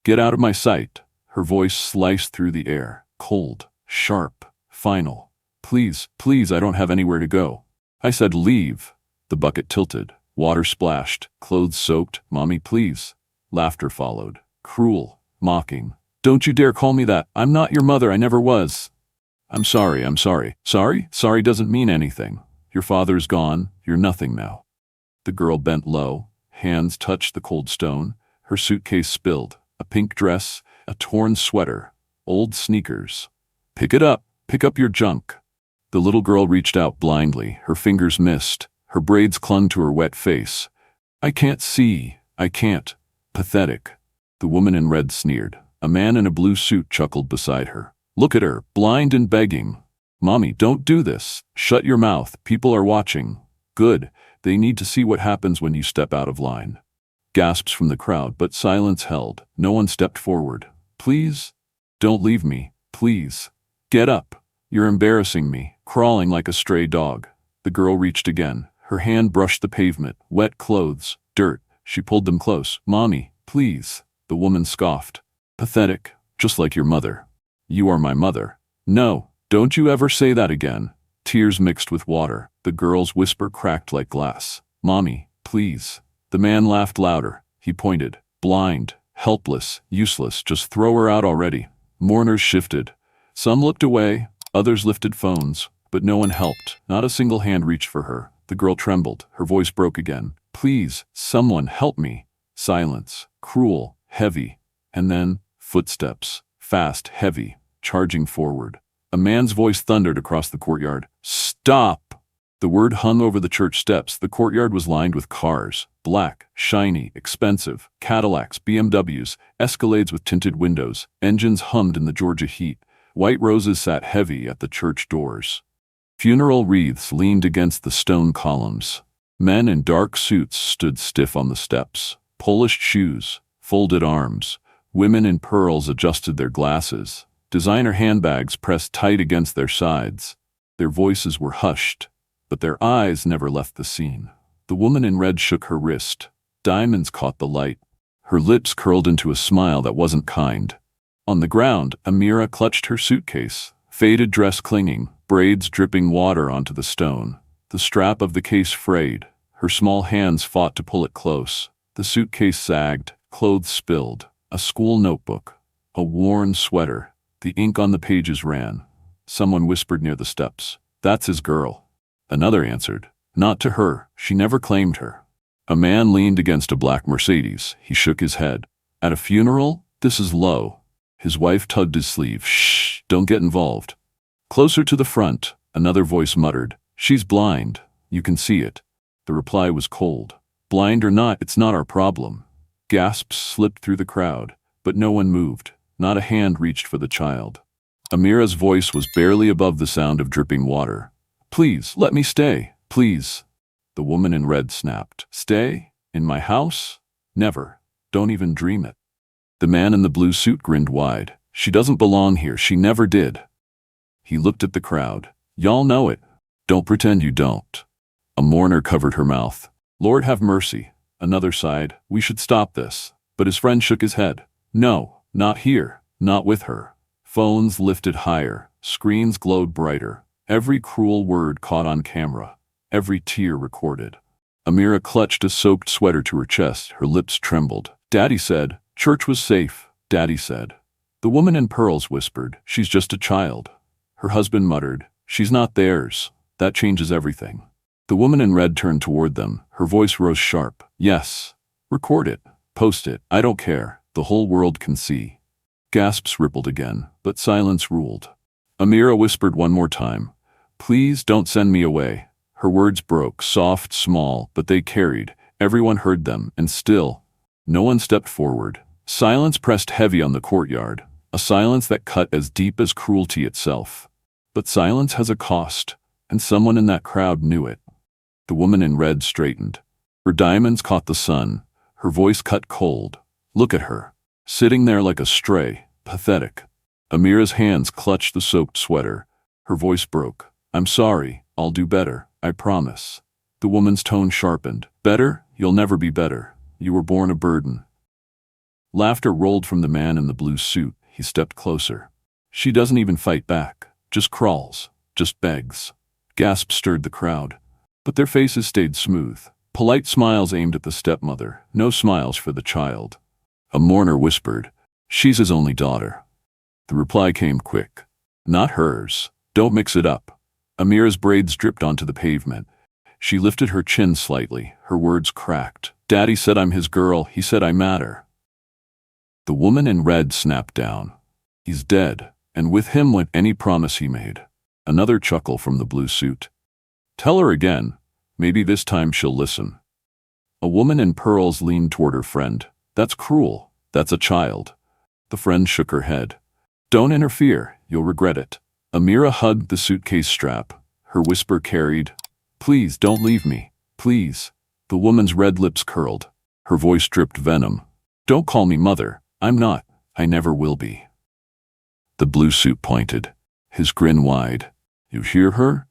Get out of my sight. Her voice sliced through the air, cold, sharp, final. Please, please, I don't have anywhere to go. I said leave. The bucket tilted, water splashed, clothes soaked. Mommy, please. Laughter followed, cruel, mocking. Don't you dare call me that. I'm not your mother, I never was. I'm sorry, I'm sorry. Sorry? Sorry doesn't mean anything. Your father's gone, you're nothing now. The girl bent low, hands touched the cold stone, her suitcase spilled, a pink dress, a torn sweater, old sneakers. Pick it up, pick up your junk. The little girl reached out blindly, her fingers missed, her braids clung to her wet face. I can't see, I can't. Pathetic. The woman in red sneered. A man in a blue suit chuckled beside her. Look at her, blind and begging. Mommy, don't do this. Shut your mouth, people are watching. Good, they need to see what happens when you step out of line. Gasps from the crowd, but silence held. No one stepped forward. Please? Don't leave me, please. Get up. You're embarrassing me, crawling like a stray dog. The girl reached again. Her hand brushed the pavement, wet clothes, dirt. She pulled them close. Mommy, please. The woman scoffed. Pathetic, just like your mother. You are my mother. No, don't you ever say that again. Tears mixed with water. The girl's whisper cracked like glass. Mommy, please. The man laughed louder. He pointed. Blind, helpless, useless. Just throw her out already. Mourners shifted. Some looked away, others lifted phones, but no one helped. Not a single hand reached for her. The girl trembled. Her voice broke again. Please, someone help me. Silence. Cruel, heavy. And then, footsteps. Fast, heavy, charging forward. A man's voice thundered across the courtyard. Stop! The word hung over the church steps. The courtyard was lined with cars. Black, shiny, expensive. Cadillacs, BMWs, Escalades with tinted windows. Engines hummed in the Georgia heat. White roses sat heavy at the church doors. Funeral wreaths leaned against the stone columns. Men in dark suits stood stiff on the steps. Polished shoes, folded arms. Women in pearls adjusted their glasses. Designer handbags pressed tight against their sides. Their voices were hushed, but their eyes never left the scene. The woman in red shook her wrist. Diamonds caught the light. Her lips curled into a smile that wasn't kind. On the ground, Amira clutched her suitcase, faded dress clinging, braids dripping water onto the stone. The strap of the case frayed. Her small hands fought to pull it close. The suitcase sagged, clothes spilled. A school notebook, a worn sweater. The ink on the pages ran. Someone whispered near the steps. That's his girl. Another answered. Not to her. She never claimed her. A man leaned against a black Mercedes. He shook his head. At a funeral? This is low. His wife tugged his sleeve. Shh, don't get involved. Closer to the front, another voice muttered. She's blind. You can see it. The reply was cold. Blind or not, it's not our problem. Gasps slipped through the crowd, but no one moved. Not a hand reached for the child. Amira's voice was barely above the sound of dripping water. Please, let me stay, please. The woman in red snapped. Stay? In my house? Never. Don't even dream it. The man in the blue suit grinned wide. She doesn't belong here, she never did. He looked at the crowd. Y'all know it. Don't pretend you don't. A mourner covered her mouth. Lord have mercy. Another sighed. We should stop this. But his friend shook his head. No, not here, not with her. Phones lifted higher, screens glowed brighter. Every cruel word caught on camera, every tear recorded. Amira clutched a soaked sweater to her chest, her lips trembled. Daddy said, church was safe, Daddy said. The woman in pearls whispered, she's just a child. Her husband muttered, she's not theirs. That changes everything. The woman in red turned toward them. Her voice rose sharp. Yes. Record it. Post it. I don't care. The whole world can see. Gasps rippled again, but silence ruled. Amira whispered one more time. Please don't send me away. Her words broke, soft, small, but they carried. Everyone heard them, and still, no one stepped forward. Silence pressed heavy on the courtyard, a silence that cut as deep as cruelty itself. But silence has a cost, and someone in that crowd knew it. The woman in red straightened. Her diamonds caught the sun. Her voice cut cold. Look at her, sitting there like a stray, pathetic. Amira's hands clutched the soaked sweater. Her voice broke. I'm sorry, I'll do better, I promise. The woman's tone sharpened. Better? You'll never be better. You were born a burden. Laughter rolled from the man in the blue suit. He stepped closer. She doesn't even fight back, just crawls, just begs. Gasps stirred the crowd, but their faces stayed smooth. Polite smiles aimed at the stepmother, no smiles for the child. A mourner whispered, "She's his only daughter." The reply came quick. "Not hers. Don't mix it up." Amira's braids dripped onto the pavement. She lifted her chin slightly, her words cracked. "Daddy said I'm his girl, he said I matter." The woman in red snapped down. "He's dead, and with him went any promise he made." Another chuckle from the blue suit. "Tell her again. Maybe this time she'll listen." A woman in pearls leaned toward her friend. "That's cruel. That's a child." The friend shook her head. "Don't interfere. You'll regret it." Amira hugged the suitcase strap. Her whisper carried, "Please don't leave me. Please." The woman's red lips curled. Her voice dripped venom. "Don't call me mother. I'm not. I never will be." The blue suit pointed, his grin wide. "You hear her?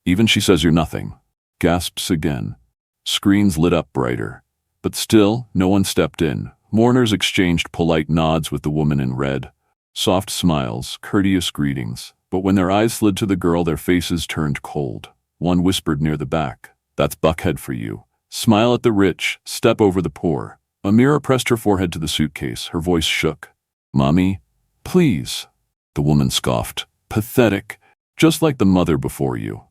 Even she says you're nothing." Gasps again. Screens lit up brighter. But still, no one stepped in. Mourners exchanged polite nods with the woman in red. Soft smiles, courteous greetings. But when their eyes slid to the girl, their faces turned cold. One whispered near the back, "That's Buckhead for you. Smile at the rich, step over the poor." Amira pressed her forehead to the suitcase. Her voice shook. "Mommy, please." The woman scoffed. "Pathetic, just like the mother before you."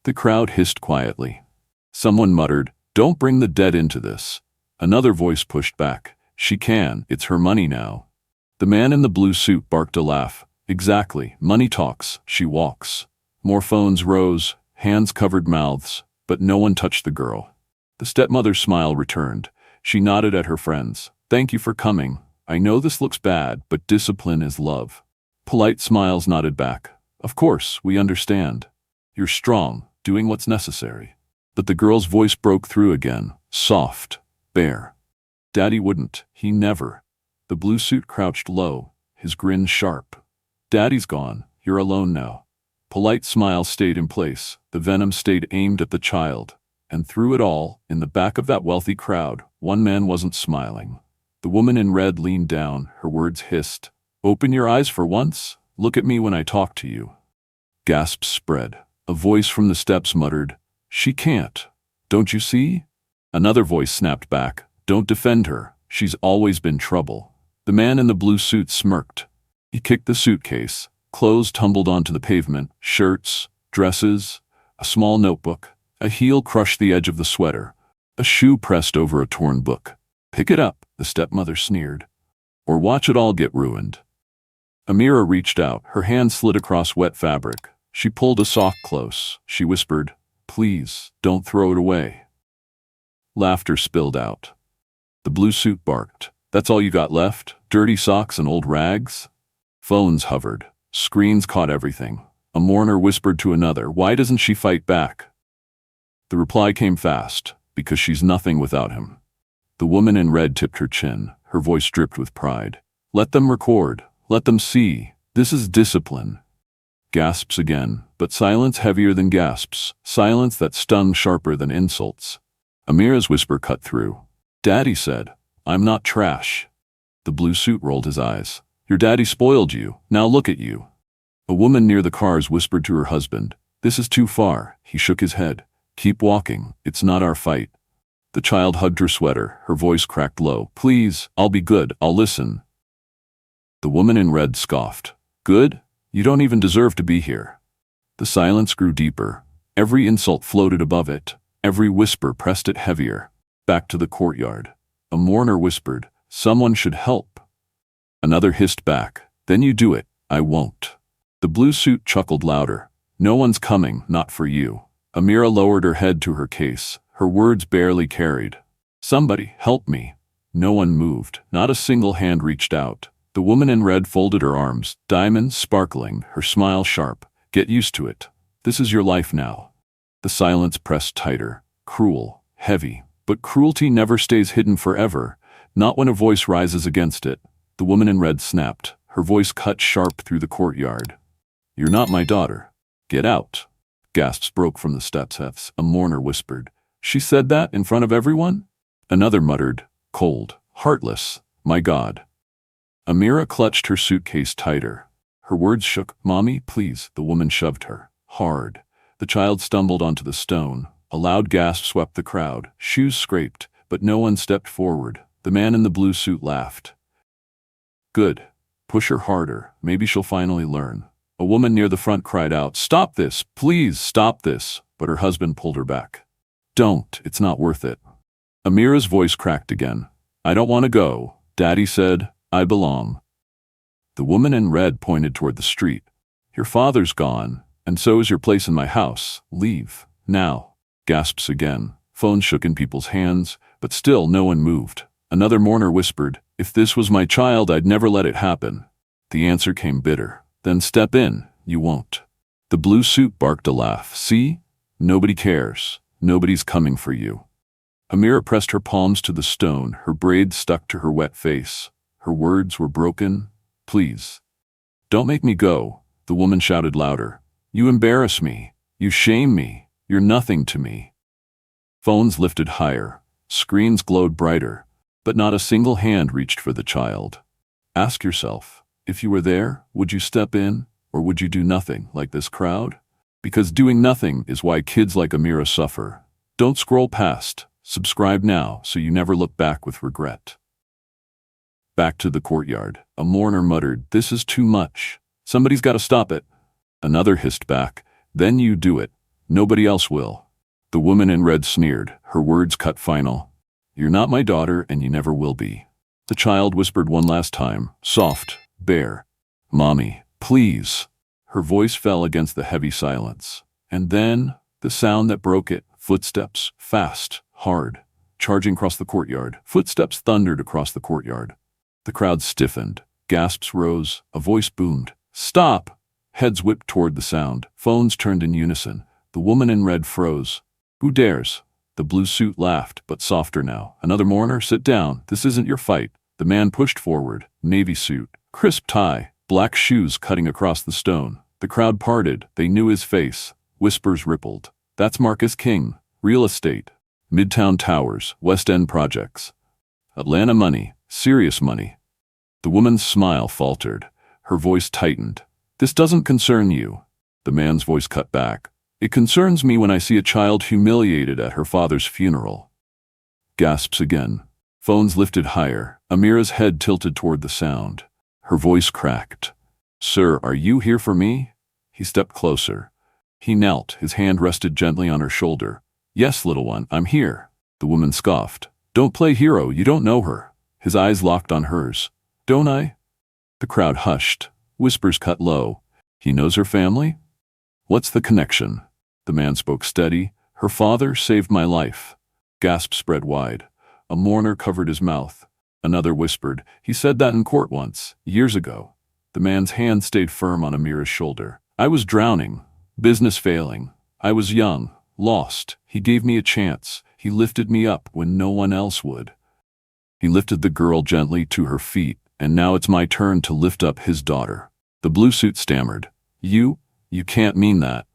The crowd hissed quietly. Someone muttered, "Don't bring the dead into this." Another voice pushed back, "She can, it's her money now." The man in the blue suit barked a laugh. "Exactly, money talks, she walks." More phones rose, hands covered mouths, but no one touched the girl. The stepmother's smile returned. She nodded at her friends. "Thank you for coming. I know this looks bad, but discipline is love." Polite smiles nodded back. "Of course, we understand. You're strong, doing what's necessary." But the girl's voice broke through again, soft, bare. "Daddy wouldn't, he never." The blue suit crouched low, his grin sharp. "Daddy's gone, you're alone now." Polite smiles stayed in place, the venom stayed aimed at the child. And through it all, in the back of that wealthy crowd, one man wasn't smiling. The woman in red leaned down, her words hissed. "Open your eyes for once, look at me when I talk to you." Gasps spread. A voice from the steps muttered, "She can't. Don't you see?" Another voice snapped back, "Don't defend her, she's always been trouble." The man in the blue suit smirked. He kicked the suitcase. Clothes tumbled onto the pavement, shirts, dresses, a small notebook. A heel crushed the edge of the sweater. A shoe pressed over a torn book. "Pick it up," the stepmother sneered. "Or watch it all get ruined." Amira reached out, her hand slid across wet fabric. She pulled a sock close. She whispered, "Please, don't throw it away." Laughter spilled out. The blue suit barked, "That's all you got left? Dirty socks and old rags?" Phones hovered. Screens caught everything. A mourner whispered to another, "Why doesn't she fight back?" The reply came fast, "Because she's nothing without him." The woman in red tipped her chin, her voice dripped with pride. "Let them record, let them see, this is discipline." Gasps again, but silence heavier than gasps, silence that stung sharper than insults. Amira's whisper cut through. "Daddy said, I'm not trash." The blue suit rolled his eyes. "Your daddy spoiled you, now look at you." A woman near the cars whispered to her husband, "This is too far." He shook his head. "Keep walking, it's not our fight." The child hugged her sweater, her voice cracked low. "Please, I'll be good, I'll listen." The woman in red scoffed. "Good? You don't even deserve to be here." The silence grew deeper. Every insult floated above it. Every whisper pressed it heavier. Back to the courtyard. A mourner whispered, "Someone should help." Another hissed back, "Then you do it, I won't." The blue suit chuckled louder. "No one's coming, not for you." Amira lowered her head to her case, her words barely carried. "Somebody, help me." No one moved, not a single hand reached out. The woman in red folded her arms, diamonds sparkling, her smile sharp. "Get used to it. This is your life now." The silence pressed tighter, cruel, heavy. But cruelty never stays hidden forever, not when a voice rises against it. The woman in red snapped, her voice cut sharp through the courtyard. "You're not my daughter. Get out." Gasps broke from the steps. A mourner whispered, "She said that in front of everyone?" Another muttered, "Cold, heartless, my God." Amira clutched her suitcase tighter. Her words shook. "Mommy, please." The woman shoved her hard. The child stumbled onto the stone. A loud gasp swept the crowd. Shoes scraped, but no one stepped forward. The man in the blue suit laughed. "Good. Push her harder. Maybe she'll finally learn." A woman near the front cried out, "Stop this! Please stop this!" But her husband pulled her back. "Don't. It's not worth it." Amira's voice cracked again. "I don't want to go. Daddy said I belong." The woman in red pointed toward the street. "Your father's gone, and so is your place in my house. Leave. Now." Gasps again. Phones shook in people's hands, but still no one moved. Another mourner whispered, "If this was my child, I'd never let it happen." The answer came bitter. "Then step in. You won't." The blue suit barked a laugh. "See? Nobody cares. Nobody's coming for you." Amira pressed her palms to the stone, her braids stuck to her wet face. Her words were broken. "Please. Don't make me go." The woman shouted louder. "You embarrass me. You shame me. You're nothing to me." Phones lifted higher. Screens glowed brighter. But not a single hand reached for the child. Ask yourself, if you were there, would you step in, or would you do nothing like this crowd? Because doing nothing is why kids like Amira suffer. Don't scroll past. Subscribe now so you never look back with regret. Back to the courtyard, a mourner muttered, "This is too much. Somebody's got to stop it." Another hissed back, "Then you do it. Nobody else will." The woman in red sneered, her words cut final. "You're not my daughter, and you never will be." The child whispered one last time, soft, bare, "Mommy, please." Her voice fell against the heavy silence. And then, the sound that broke it, footsteps, fast, hard, charging across the courtyard. Footsteps thundered across the courtyard. The crowd stiffened. Gasps rose. A voice boomed. "Stop!" Heads whipped toward the sound. Phones turned in unison. The woman in red froze. "Who dares?" The blue suit laughed, but softer now. "Another mourner? Sit down. This isn't your fight." The man pushed forward. Navy suit, crisp tie, black shoes cutting across the stone. The crowd parted. They knew his face. Whispers rippled. "That's Marcus King. Real estate. Midtown Towers. West End projects. Atlanta money. Serious money." The woman's smile faltered. Her voice tightened. "This doesn't concern you." The man's voice cut back. "It concerns me when I see a child humiliated at her father's funeral." Gasps again. Phones lifted higher. Amira's head tilted toward the sound. Her voice cracked. "Sir, are you here for me?" He stepped closer. He knelt, his hand rested gently on her shoulder. "Yes, little one, I'm here." The woman scoffed. "Don't play hero, you don't know her." His eyes locked on hers. "Don't I?" The crowd hushed. Whispers cut low. "He knows her family?" "What's the connection?" The man spoke steady. "Her father saved my life." Gasps spread wide. A mourner covered his mouth. Another whispered, "He said that in court once, years ago." The man's hand stayed firm on Amira's shoulder. "I was drowning, business failing. I was young, lost. He gave me a chance. He lifted me up when no one else would." He lifted the girl gently to her feet, and now it's my turn to lift up his daughter. The blue suit stammered. You can't mean that."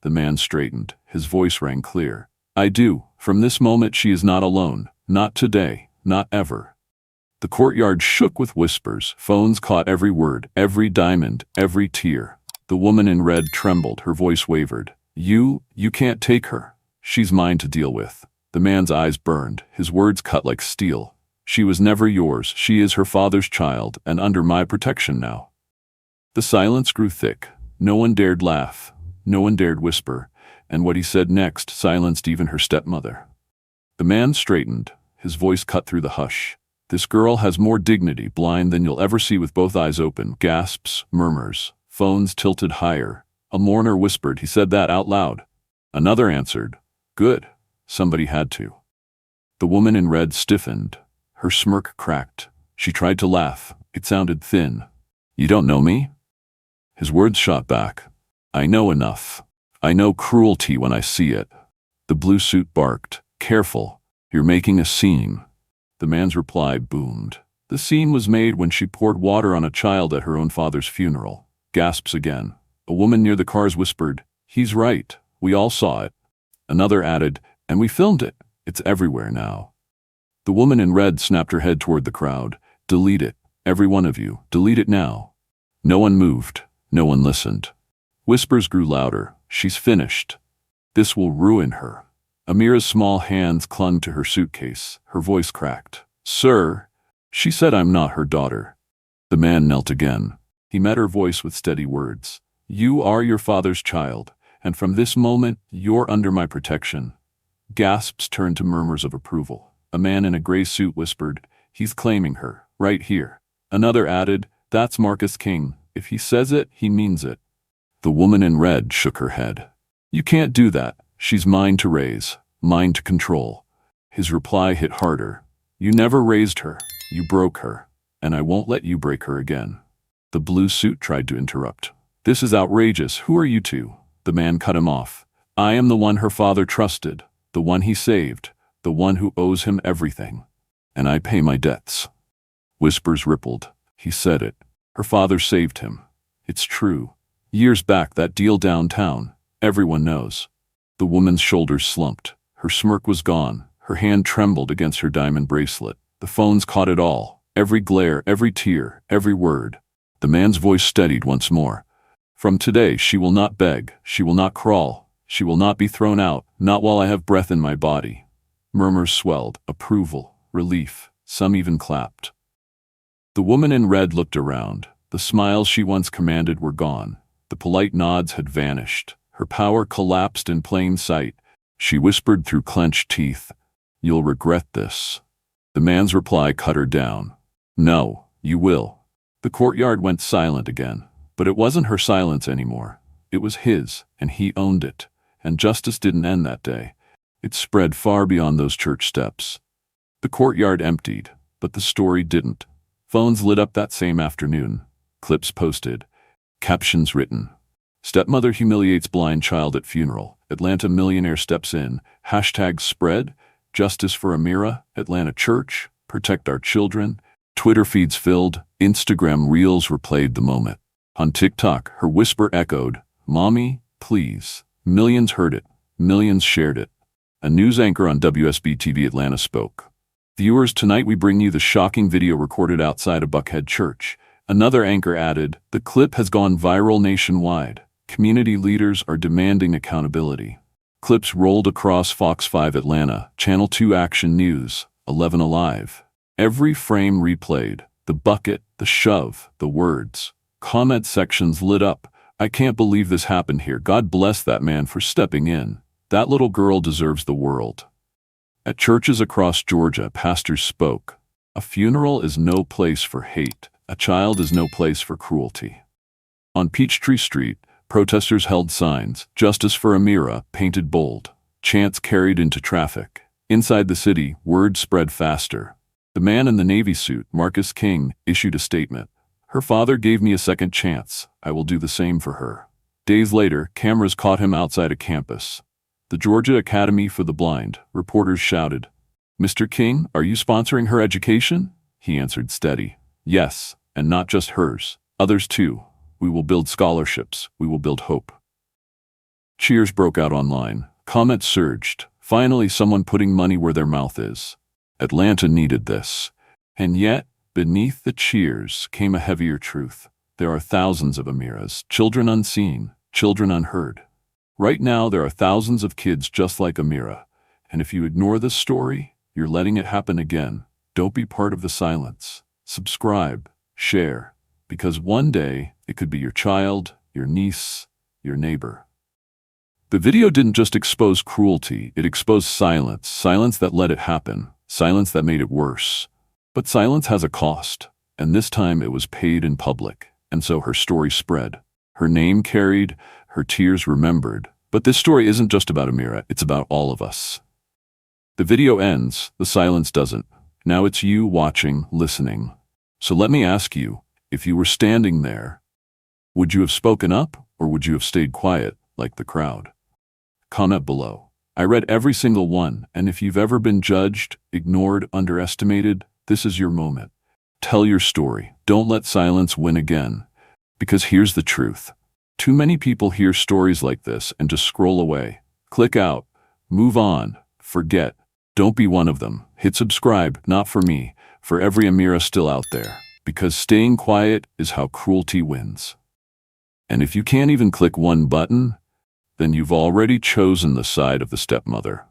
The man straightened. His voice rang clear. "I do. From this moment she is not alone. Not today. Not ever." The courtyard shook with whispers. Phones caught every word, every diamond, every tear. The woman in red trembled. Her voice wavered. You can't take her. She's mine to deal with." The man's eyes burned. His words cut like steel. "She was never yours. She is her father's child, and under my protection now." The silence grew thick. No one dared laugh. No one dared whisper. And what he said next silenced even her stepmother. The man straightened. His voice cut through the hush. "This girl has more dignity, blind, than you'll ever see with both eyes open." Gasps, murmurs. Phones tilted higher. A mourner whispered, "He said that out loud." Another answered, "Good. Somebody had to." The woman in red stiffened. Her smirk cracked. She tried to laugh. It sounded thin. "You don't know me?" His words shot back. "I know enough. I know cruelty when I see it." The blue suit barked. "Careful. You're making a scene." The man's reply boomed. The scene was made when she poured water on a child at her own father's funeral. Gasps again. A woman near the cars whispered, "He's right. We all saw it." Another added, "And we filmed it. It's everywhere now." The woman in red snapped her head toward the crowd. "Delete it. Every one of you, delete it now. No one moved. No one listened. Whispers grew louder. She's finished. This will ruin her. Amira's small hands clung to her suitcase. Her voice cracked. Sir, she said I'm not her daughter. The man knelt again. He met her voice with steady words. You are your father's child, and from this moment, you're under my protection. Gasps turned to murmurs of approval. A man in a gray suit whispered, he's claiming her, right here. Another added, that's Marcus King. If he says it, he means it. The woman in red shook her head. You can't do that. She's mine to raise, mine to control. His reply hit harder. You never raised her. You broke her. And I won't let you break her again. The blue suit tried to interrupt. This is outrageous. Who are you two? The man cut him off. I am the one her father trusted, the one he saved, the one who owes him everything. And I pay my debts. Whispers rippled. He said it. Her father saved him. It's true. Years back, that deal downtown. Everyone knows. The woman's shoulders slumped. Her smirk was gone. Her hand trembled against her diamond bracelet. The phones caught it all. Every glare, every tear, every word. The man's voice steadied once more. From today, she will not beg. She will not crawl. She will not be thrown out, not while I have breath in my body. Murmurs swelled. Approval. Relief. Some even clapped. The woman in red looked around. The smiles she once commanded were gone. The polite nods had vanished. Her power collapsed in plain sight. She whispered through clenched teeth, You'll regret this. The man's reply cut her down. No, you will. The courtyard went silent again. But it wasn't her silence anymore. It was his, and he owned it. And justice didn't end that day. It spread far beyond those church steps. The courtyard emptied, but the story didn't. Phones lit up that same afternoon. Clips posted. Captions written. Stepmother humiliates blind child at funeral. Atlanta millionaire steps in. Hashtag spread. Justice for Amira. Atlanta church. Protect our children. Twitter feeds filled. Instagram reels replayed the moment. On TikTok, her whisper echoed, Mommy, please. Millions heard it. Millions shared it. A news anchor on WSB-TV Atlanta spoke. Viewers, tonight we bring you the shocking video recorded outside a Buckhead church. Another anchor added, the clip has gone viral nationwide. Community leaders are demanding accountability. Clips rolled across Fox 5 Atlanta, Channel 2 Action News, 11 Alive. Every frame replayed. The bucket, the shove, the words. Comment sections lit up. I can't believe this happened here. God bless that man for stepping in. That little girl deserves the world. At churches across Georgia, pastors spoke. A funeral is no place for hate. A child is no place for cruelty. On Peachtree Street, protesters held signs, Justice for Amira, painted bold. Chants carried into traffic. Inside the city, word spread faster. The man in the Navy suit, Marcus King, issued a statement. Her father gave me a second chance. I will do the same for her. Days later, cameras caught him outside a campus. The Georgia Academy for the Blind. Reporters shouted, Mr. King, are you sponsoring her education? He answered steady. Yes, and not just hers. Others too. We will build scholarships. We will build hope. Cheers broke out online. Comments surged. Finally, someone putting money where their mouth is. Atlanta needed this. And yet, beneath the cheers came a heavier truth. There are thousands of Amiras, children unseen, children unheard. Right now, there are thousands of kids just like Amira. And if you ignore this story, you're letting it happen again. Don't be part of the silence. Subscribe, share, because one day it could be your child, your niece, your neighbor. The video didn't just expose cruelty, it exposed silence, silence that let it happen, silence that made it worse. But silence has a cost, and this time it was paid in public, and so her story spread. Her name carried, her tears remembered. But this story isn't just about Amira, it's about all of us. The video ends, the silence doesn't. Now it's you watching, listening. So let me ask you, if you were standing there, would you have spoken up, or would you have stayed quiet, like the crowd? Comment below. I read every single one, and if you've ever been judged, ignored, underestimated, this is your moment. Tell your story. Don't let silence win again. Because here's the truth. Too many people hear stories like this and just scroll away. Click out. Move on. Forget. Don't be one of them. Hit subscribe, not for me, for every Amira still out there. because staying quiet is how cruelty wins. And if you can't even click one button, then you've already chosen the side of the stepmother.